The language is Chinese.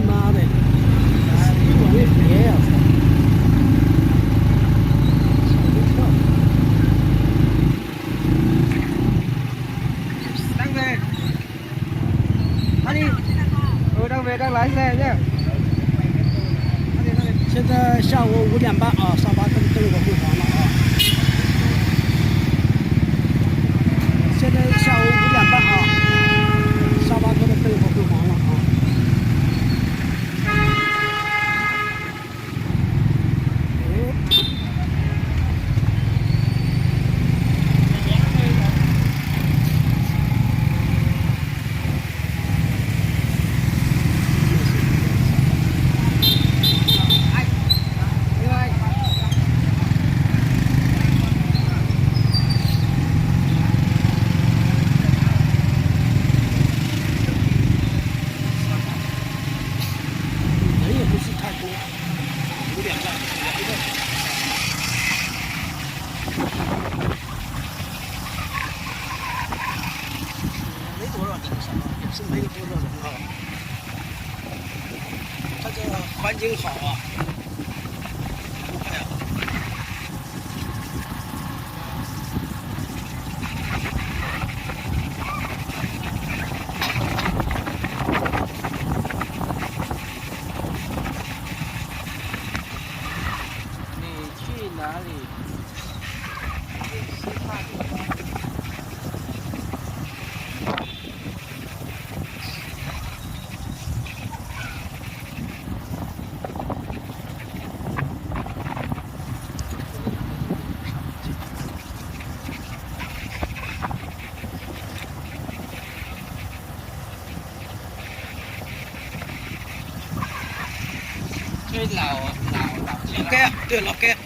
妈的，一碗的别呀！Đang về. Anh đi. Đang về, đang lái xe nhé. 现在下午5点半啊，上巴登我会房了啊。现在下午5点半啊，沙巴克的登我会房了啊。人也不是太多，5点半来的。没多少人，上巴也是没有多少人啊。它这环境好啊。哎呀，你去哪里？吃饭的。这老老街，对老街。